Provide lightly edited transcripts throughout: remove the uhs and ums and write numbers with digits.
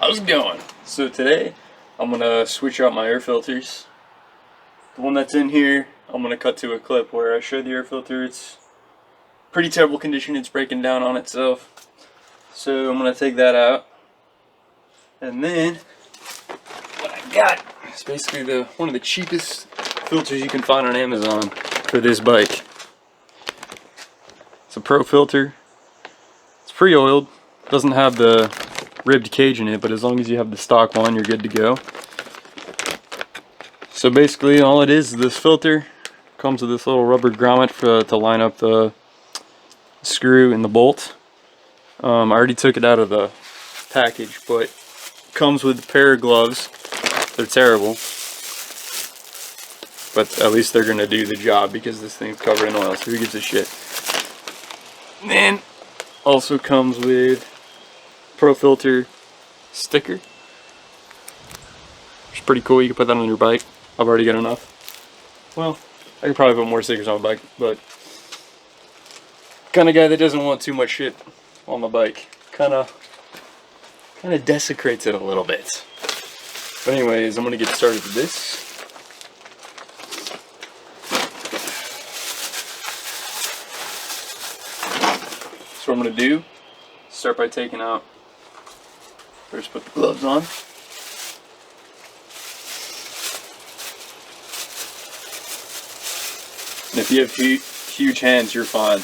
How's it going? So today I'm gonna switch out my air filters. The one that's in here, I'm gonna cut to a clip where I show the air filter. It's pretty terrible condition, it's breaking down on itself. So I'm gonna take that out. And then what I got is basically one of the cheapest filters you can find on Amazon for this bike. It's a Pro filter. It's pre-oiled. Doesn't have the ribbed cage in it, but as long as you have the stock one, you're good to go. So basically all it is this filter. Comes with this little rubber grommet to line up the screw and the bolt. I already took it out of the package, but comes with a pair of gloves. They're terrible, but at least they're gonna do the job because this thing's covered in oil, so who gives a shit. And then also comes with Pro filter sticker. It's pretty cool. You can put that on your bike. I've already got enough. Well, I could probably put more stickers on my bike, but kind of guy that doesn't want too much shit on the bike. Kind of desecrates it a little bit. But anyways, I'm gonna get started with this. So what I'm gonna do, start by taking out. First put the gloves on. And if you have huge hands, you're fine.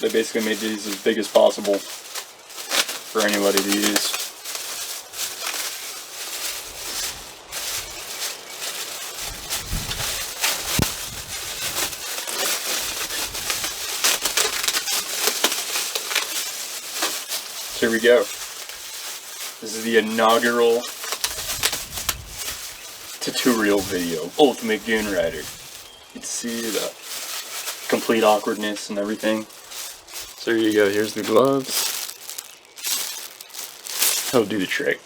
They basically made these as big as possible for anybody to use. So here we go. This is the inaugural tutorial video, Ultimate Goon Rider. You can see the complete awkwardness and everything. So here you go, here's the gloves. That'll do the trick.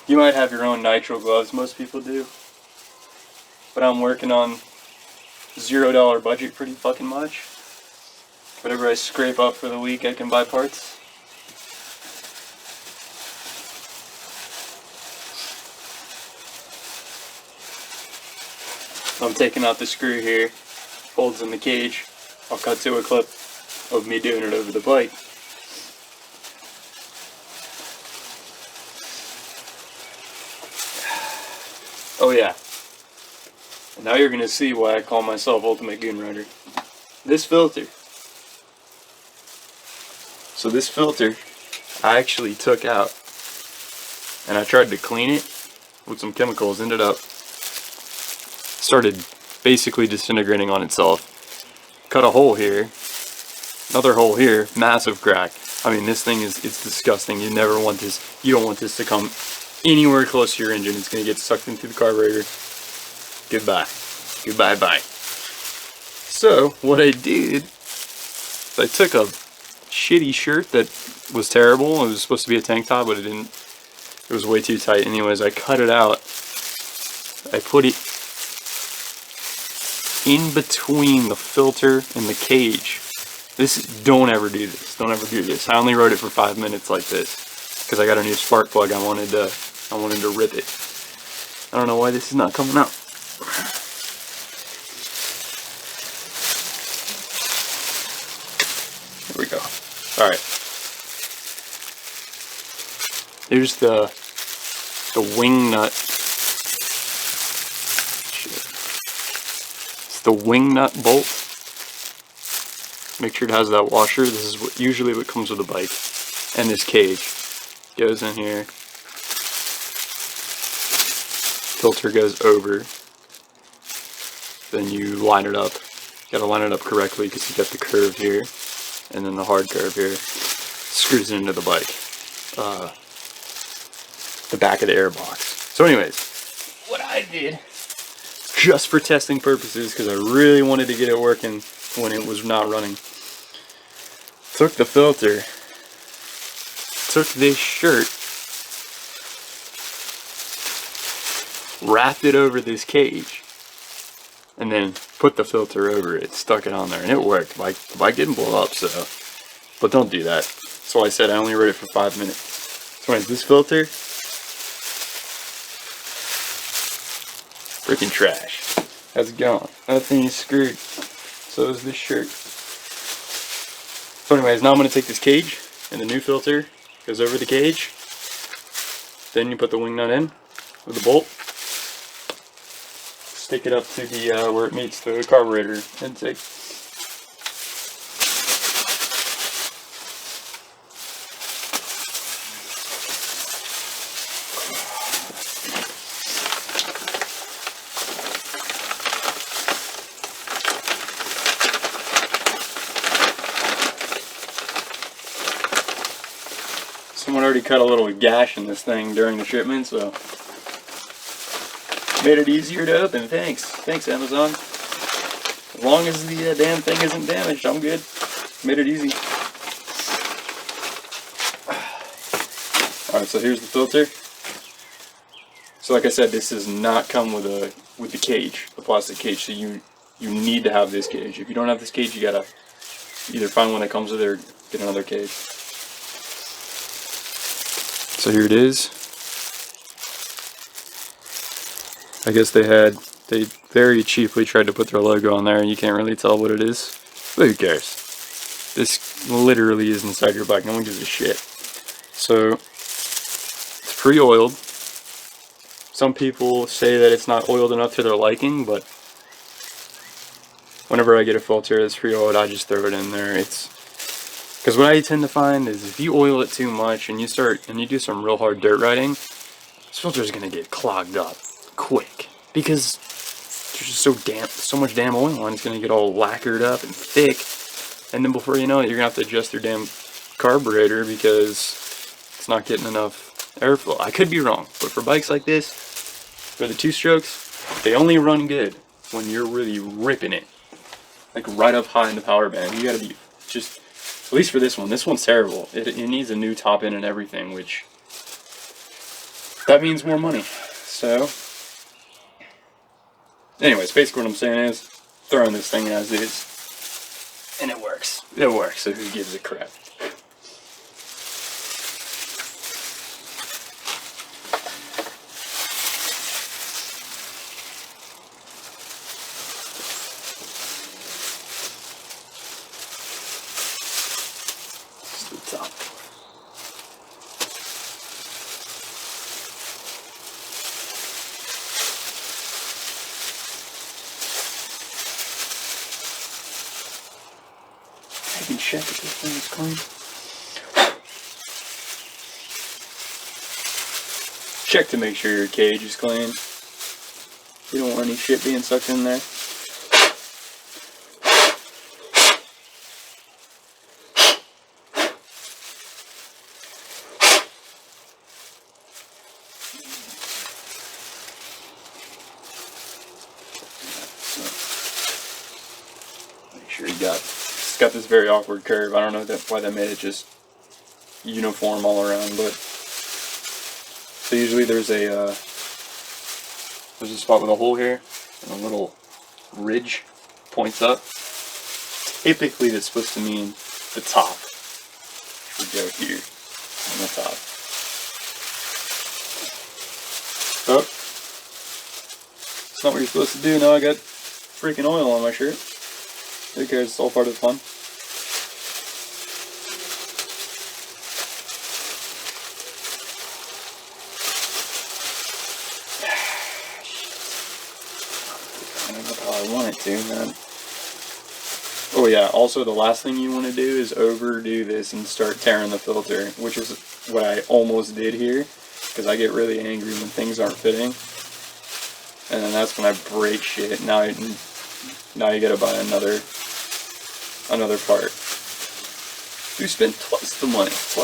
You might have your own nitro gloves, most people do. But I'm working on $0 budget pretty fucking much. Whatever I scrape up for the week, I can buy parts. I'm taking out the screw here, holds in the cage. I'll cut to a clip of me doing it over the bike. Oh yeah. And now you're gonna see why I call myself Ultimate Goon Rider. This filter. So this filter I actually took out and I tried to clean it with some chemicals, ended up started basically disintegrating on itself. Cut a hole here, another hole here, massive crack. I mean, this thing it's disgusting. You never want this, you don't want this to come anywhere close to your engine. It's gonna get sucked into the carburetor. Goodbye. Goodbye bye. So what I did, I took a shitty shirt that was terrible. It was supposed to be a tank top, but it didn't. It was way too tight. Anyways, I cut it out. I put it in between the filter and the cage. Don't ever do this. Don't ever do this. I only rode it for 5 minutes like this because I got a new spark plug. I wanted to rip it. I don't know why this is not coming out. Here we go. All right. Here's the wing nut. The wing nut bolt. Make sure it has that washer. This is usually what comes with a bike. And this cage goes in here. Filter goes over. Then you line it up. You gotta line it up correctly because you got the curve here and then the hard curve here. Screws it into the bike. The back of the air box. So anyways, what I did, just for testing purposes, because I really wanted to get it working when it was not running. Took the filter, took this shirt, wrapped it over this cage, and then put the filter over it, stuck it on there, and it worked. Like, the bike didn't blow up, so, but don't do that. That's why I said I only read it for 5 minutes. So anyways, this filter, freaking trash. How's it going? That thing is screwed. So is this shirt. So anyways, now I'm going to take this cage, and the new filter goes over the cage. Then you put the wing nut in with the bolt. Stick it up to the where it meets the carburetor intake. Someone already cut a little gash in this thing during the shipment, so made it easier to open. Thanks Amazon. As long as the damn thing isn't damaged, I'm good. Made it easy. Alright, so here's the filter. So like I said, this does not come with the cage, the plastic cage. So you need to have this cage. If you don't have this cage, you gotta either find one that comes with it or get another cage. So here it is. I guess they very cheaply tried to put their logo on there and you can't really tell what it is. But who cares? This literally is inside your bike. No one gives a shit. So it's pre-oiled. Some people say that it's not oiled enough to their liking, but whenever I get a filter that's pre-oiled, I just throw it in there. Because what I tend to find is if you oil it too much and you do some real hard dirt riding, this filter is going to get clogged up quick because there's just so much damn oil and it's going to get all lacquered up and thick, and then before you know it, you're going to have to adjust your damn carburetor because it's not getting enough airflow. I could be wrong, but for bikes like this, for the 2-strokes, they only run good when you're really ripping it, like right up high in the power band. You got to be just, at least for this one's terrible. It needs a new top end and everything, which that means more money. So anyways, basically what I'm saying is throwing this thing as is, and it works. It works, so who gives a crap? Just the top. I can check if this thing is clean. Check to make sure your cage is clean. You don't want any shit being sucked in there. Make sure you it's got this very awkward curve. I don't know why they made it just uniform all around, but so usually there's a spot with a hole here and a little ridge points up. Typically that's supposed to mean the top should go here on the top. Oh, it's not what you're supposed to do. Now I got freaking oil on my shirt. Who cares? It's all part of the fun. I don't know how I want it to, man. Oh yeah, also the last thing you want to do is overdo this and start tearing the filter, which is what I almost did here, because I get really angry when things aren't fitting. And then that's when I break shit. Now you gotta buy another part. You spend twice the money. It's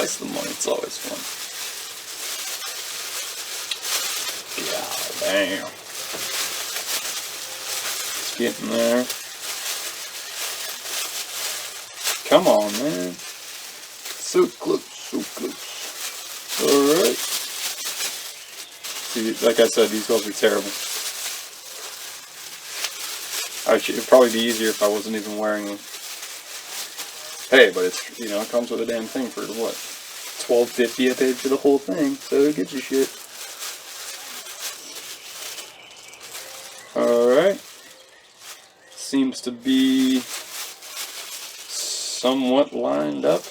always fun. God damn. It's getting there. Come on, man. So close, so close. Alright. See, like I said, these wheels are terrible. It'd probably be easier if I wasn't even wearing them. Hey, but it's, you know, it comes with a damn thing for what? $12.50 I paid for the whole thing, so it gives you shit. Alright. Seems to be somewhat lined up.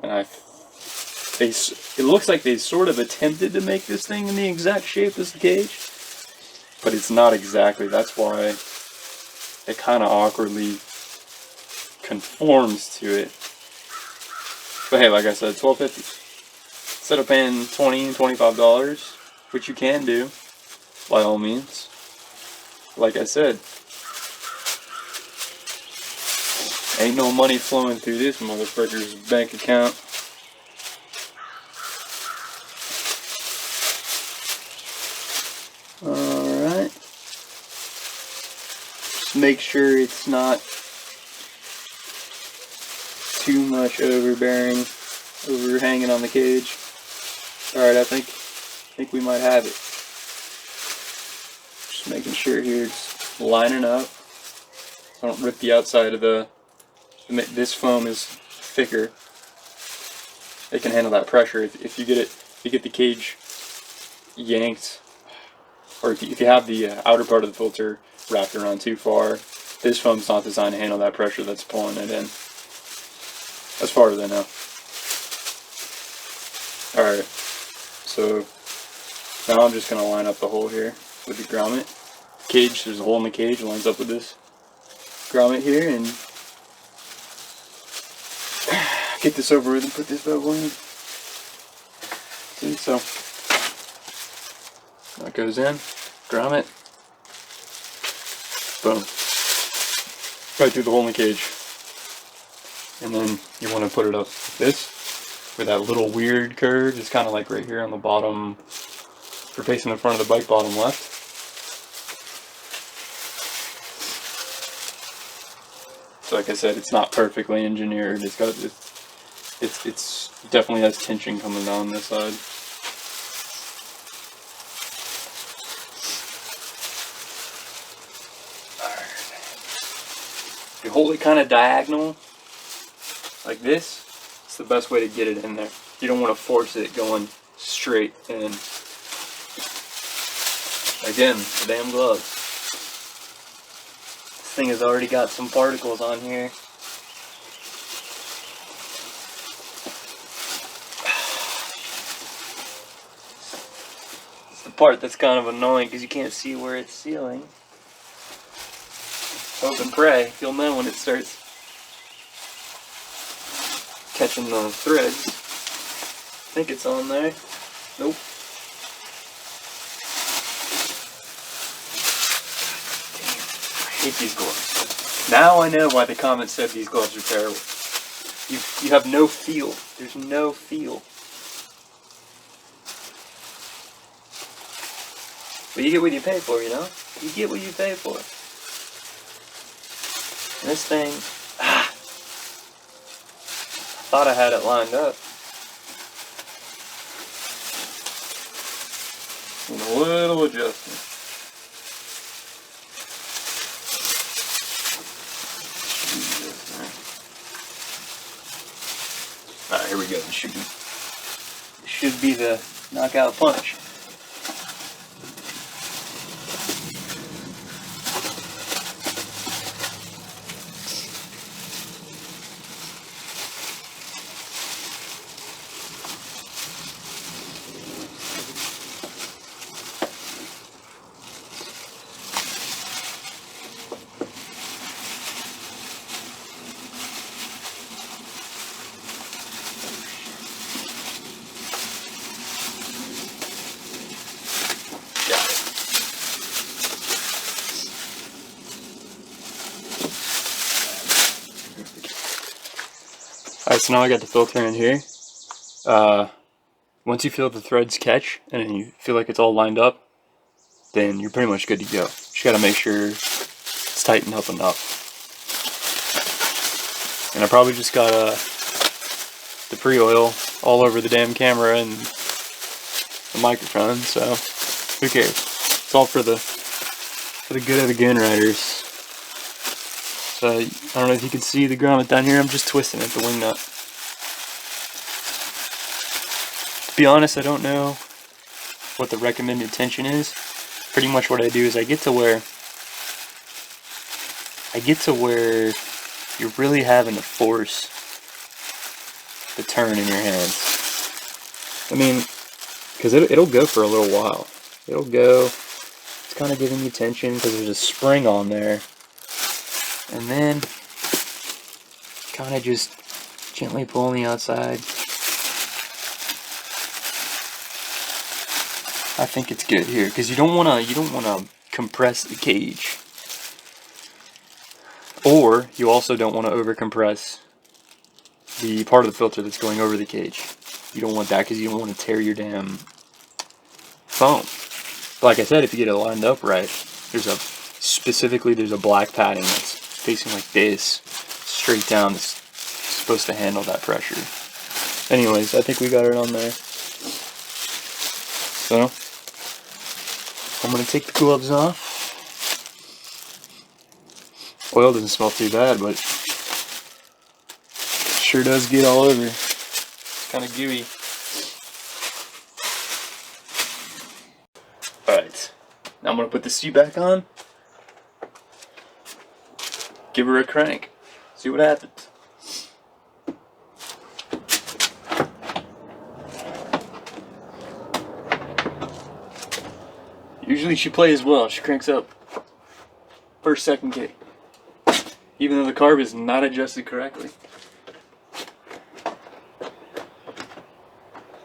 And it looks like they sort of attempted to make this thing in the exact shape as the cage, but it's not exactly. That's why it kind of awkwardly conforms to it. But hey, like I said, $12.50. Instead of paying $20, $25, which you can do, by all means. Like I said, ain't no money flowing through this motherfucker's bank account. Alright. Just make sure it's not too much overhanging on the cage. Alright, I think we might have it. Just making sure here it's lining up. Don't rip the outside of this foam is thicker. It can handle that pressure. If you get the cage yanked, or if you have the outer part of the filter wrapped around too far, this foam's not designed to handle that pressure that's pulling it in. As far as I know. Alright, so now I'm just going to line up the hole here with the grommet. Cage, there's a hole in the cage, lines up with this grommet here, and get this over with and put this bubble in. See, so that goes in, grommet, boom, right through the hole in the cage. And then you want to put it up like this, with that little weird curve. It's kind of like right here on the bottom, for facing the front of the bike, bottom left. So like I said, it's not perfectly engineered. It's definitely has tension coming down this side. Alright. If you hold it kind of diagonal, like this, it's the best way to get it in there. You don't want to force it going straight in. Again, the damn gloves. This thing has already got some particles on here. It's the part that's kind of annoying because you can't see where it's sealing. Hope and pray you'll know when it starts catching the threads. I think it's on there. Nope. Damn, I hate these gloves. Now I know why the comments said these gloves are terrible. You have no feel. There's no feel. But you get what you pay for, you know? You get what you pay for. And this thing, thought I had it lined up. And a little adjustment. Alright, here we go. This should be the knockout punch. Alright, so now I got the filter in here. Once you feel the threads catch and you feel like it's all lined up, then you're pretty much good to go. Just gotta make sure it's tightened up enough. And I probably just got the pre-oil all over the damn camera and the microphone, so who cares? It's all for the good of the goon riders. So I don't know if you can see the grommet down here. I'm just twisting it, the wing nut. To be honest, I don't know what the recommended tension is. Pretty much what I do is I get to where you're really having to force the turn in your hands. I mean, because it'll go for a little while. It'll go. It's kind of giving you tension because there's a spring on there. And then kind of just gently pull on the outside. I think it's good here because you don't wanna compress the cage, or you also don't want to over compress the part of the filter that's going over the cage. You don't want that because you don't want to tear your damn foam. But like I said, if you get it lined up right, there's a black padding that's facing like this, straight down, that's supposed to handle that pressure. Anyways, I think we got it on there. So I'm gonna take the gloves off. Oil doesn't smell too bad, but it sure does get all over. It's kind of gooey. Alright, now I'm gonna put the seat back on. Give her a crank. See what happens. Usually she plays well. She cranks up first, second kick, even though the carb is not adjusted correctly.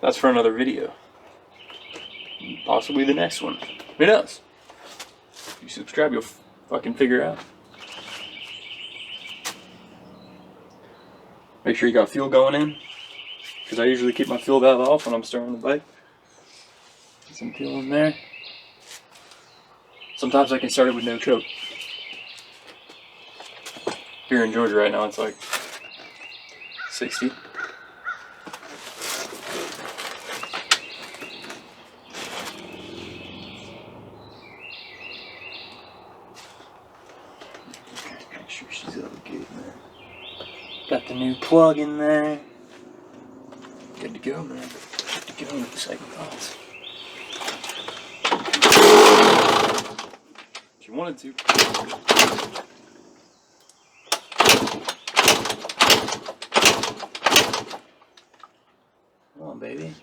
That's for another video. Possibly the next one. Who knows? If you subscribe, you'll fucking figure out. Make sure you got fuel going in, because I usually keep my fuel valve off when I'm starting the bike. Get some fuel in there. Sometimes I can start it with no choke. Here in Georgia right now, it's like 60. Make sure she's okay, man. Got the new plug in there. Good to go, man. Good to go with the second thoughts. If you wanted to. Come on, baby.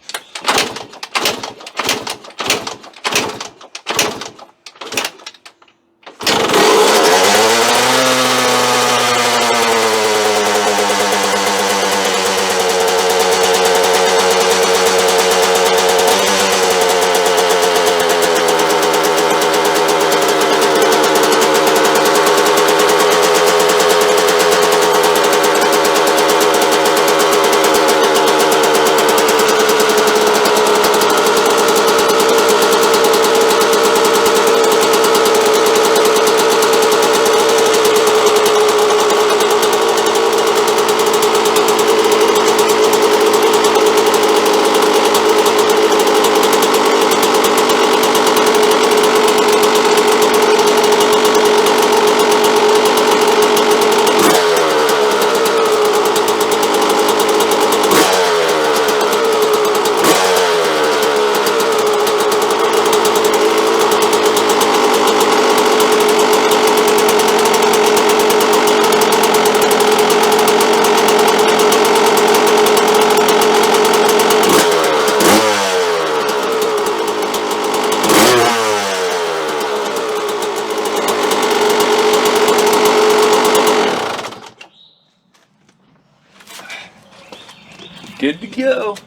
Good to go.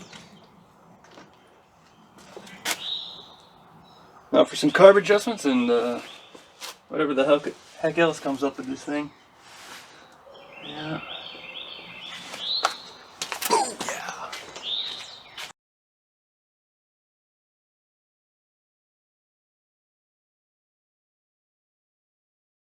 Now for some carb adjustments and whatever the heck else comes up with this thing.